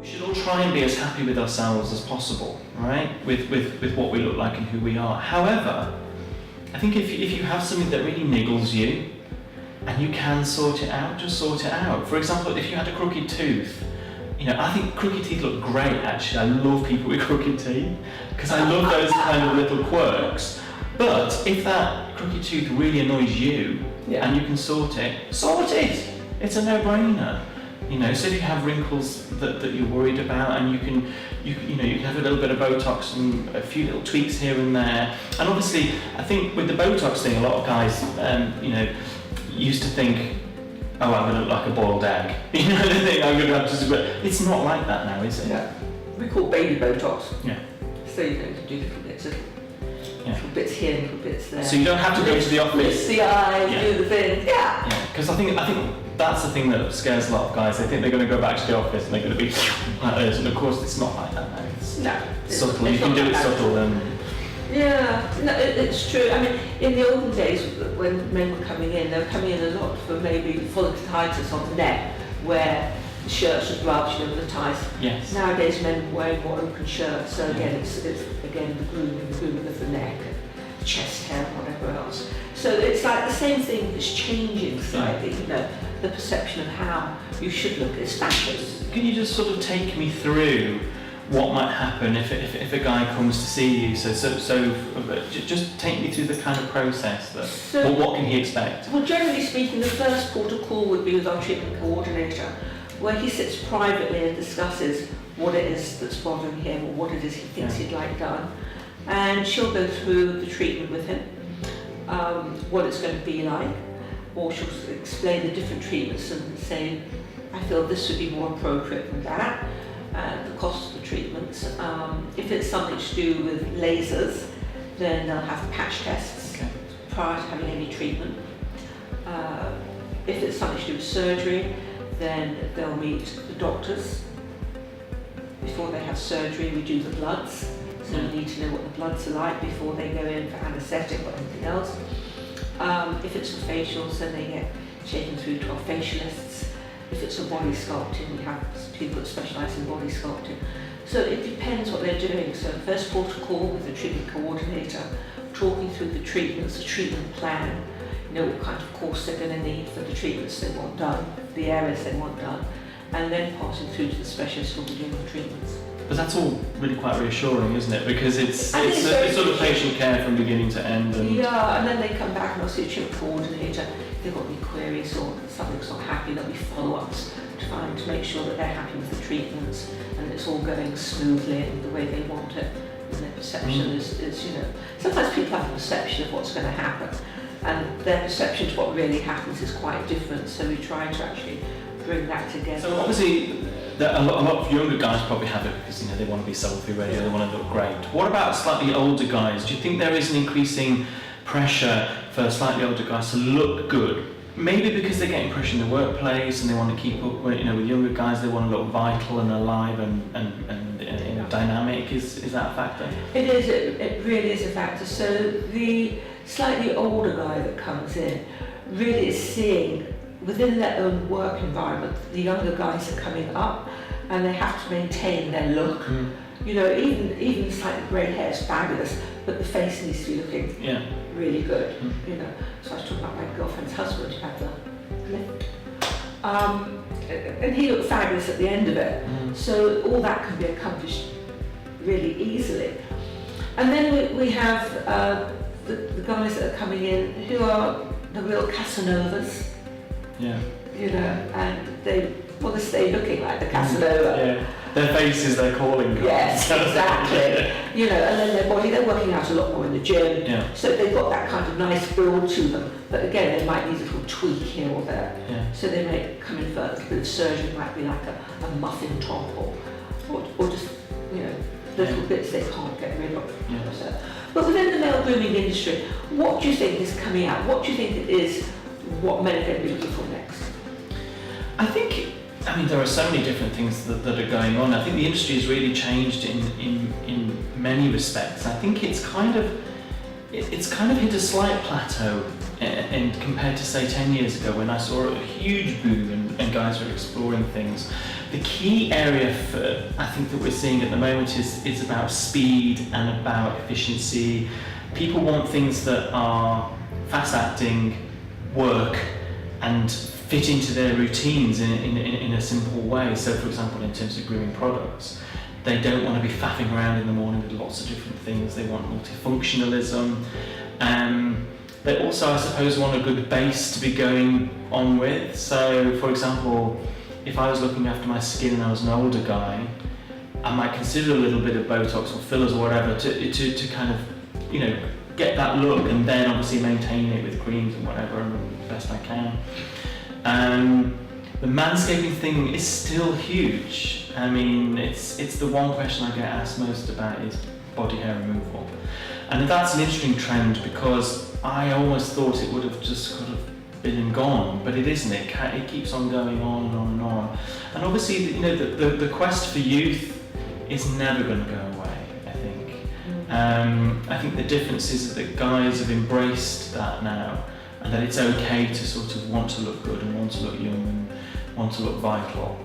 We should all try and be as happy with ourselves as possible, right? With what we look like and who we are. However, I think if you have something that really niggles you and you can sort it out, just sort it out. For example, if you had a crooked tooth, I think crooked teeth look great actually. I love people with crooked teeth because I love those kind of little quirks. But if that crooked tooth really annoys you and you can sort it. It's a no-brainer. So if you have wrinkles that you're worried about, and you can have a little bit of Botox and a few little tweaks here and there. And obviously, I think with the Botox thing, a lot of guys, used to think, oh, I'm going to look like a boiled egg. They think I'm going to have to. It's not like that now, is it? Yeah. We call baby Botox. Yeah. So you can do little bits little bits here, little bits there. So you don't have to go to the office. Lift the eyes, do the thing. Yeah. Yeah. Because I think that's the thing that scares a lot of guys. They think they're going to go back to the office and they're going to be like this, and of course it's not like that now. It's subtle. You can do it subtle and. Yeah, no, it's true. I mean, in the olden days when men were coming in, they were coming in a lot for maybe folliculitis on the neck, where the shirts would rub, with the ties. Yes. Nowadays, men are wearing more open shirts, so again, it's again the grooming of the neck, and chest hair, and whatever else. So it's like the same thing is changing slightly. The perception of how you should look is fashion. Can you just sort of take me through what might happen if a guy comes to see you? So just take me through the kind of process what can he expect? Well, generally speaking, the first port of call would be with our treatment coordinator, where he sits privately and discusses what it is that's bothering him or what it is he thinks he'd like done. And she'll go through the treatment with him, what it's going to be like, or she'll explain the different treatments and say, I feel this would be more appropriate than that. The cost of the treatments. If it's something to do with lasers, then they'll have patch tests prior to having any treatment. If it's something to do with surgery, then they'll meet the doctors. Before they have surgery, we do the bloods, so we need to know what the bloods are like before they go in for anaesthetic or anything else. If it's for facials, then they get taken through to our facialists. If it's for body sculpting, we have people that specialise in body sculpting. So it depends what they're doing. So first port of call with the treatment coordinator, talking through the treatments, the treatment plan, what kind of course they're going to need for the treatments they want done, the areas they want done, and then passing through to the specialist who will be doing the treatments. But that's all really quite reassuring, isn't it? Because it's sort of patient care from beginning to end. And then they come back and they'll see a treatment coordinator. If they've got any queries or something's not happy, there'll be follow-ups trying to make sure that they're happy with the treatments and it's all going smoothly and the way they want it. And their perception is sometimes people have a perception of what's going to happen, and their perception of what really happens is quite different. So we try to actually bring that together. So obviously, a lot of younger guys probably have it because they want to be selfie ready, they want to look great. What about slightly older guys? Do you think there is an increasing pressure for slightly older guys to look good? Maybe because they're getting pressure in the workplace and they want to keep up. With younger guys, they want to look vital and alive and dynamic. Is that a factor? It is. It really is a factor. So the slightly older guy that comes in really is seeing within their own work environment, the younger guys are coming up and they have to maintain their look. Even slightly grey hair is fabulous, but the face needs to be looking really good. So I was talking about my girlfriend's husband who had the lift. And he looked fabulous at the end of it. So all that can be accomplished really easily. And then we have the guys that are coming in who are the real Casanovas. And they want to stay looking like the Casanova. Their face is their calling card. Yes, exactly. And then their body, they're working out a lot more in the gym. So they've got that kind of nice build to them. But again, they might need a little tweak here or there. So they may come in for a little bit of surgery, might be like a muffin top or just, little bits they can't get rid of. So, but within the male grooming industry, what do you think is coming out? What do you think is what men are going to be looking for next? I think there are so many different things that are going on. I think the industry has really changed in many respects. I think it's kind of hit a slight plateau And compared to say 10 years ago when I saw a huge boom and guys were exploring things, the key area for I think that we're seeing at the moment is about speed and about efficiency. People want things that are fast acting, work, and fit into their routines in a simple way. So for example, in terms of grooming products, they don't want to be faffing around in the morning with lots of different things. They want multifunctionalism. They also, I suppose, want a good base to be going on with. So, for example, if I was looking after my skin and I was an older guy, I might consider a little bit of Botox or fillers or whatever to kind of, you know, get that look, and then obviously maintain it with creams and whatever the best I can. The manscaping thing is still huge. I mean, it's the one question I get asked most about is body hair removal. And that's an interesting trend because I almost thought it would have just sort of been and gone, but it isn't. It keeps on going on and on and on. And obviously, you know, the quest for youth is never going to go away, I think. I think the difference is that guys have embraced that now, and that it's okay to sort of want to look good and want to look young and want to look vital.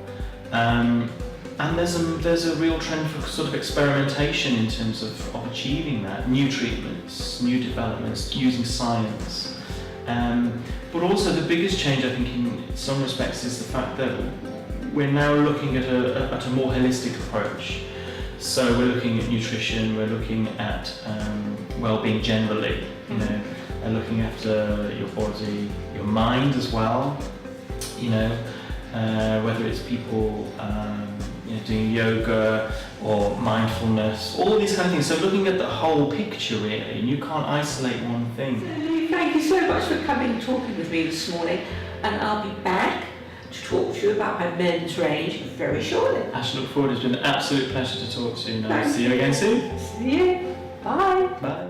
And there's a real trend for sort of experimentation in terms of achieving that. New treatments, new developments, using science. But also the biggest change, I think, in some respects, is the fact that we're now looking at a more holistic approach. So we're looking at nutrition, we're looking at well-being generally, you know, and looking after your body, your mind as well, you know, whether it's people you know, doing yoga or mindfulness, all these kind of things. So looking at the whole picture really, and you can't isolate one thing. Thank you so much for coming and talking with me this morning, and I'll be back to talk to you about my men's range very shortly. I should look forward. It's been an absolute pleasure to talk to you, and I'll see you again soon. See you. Bye. Bye.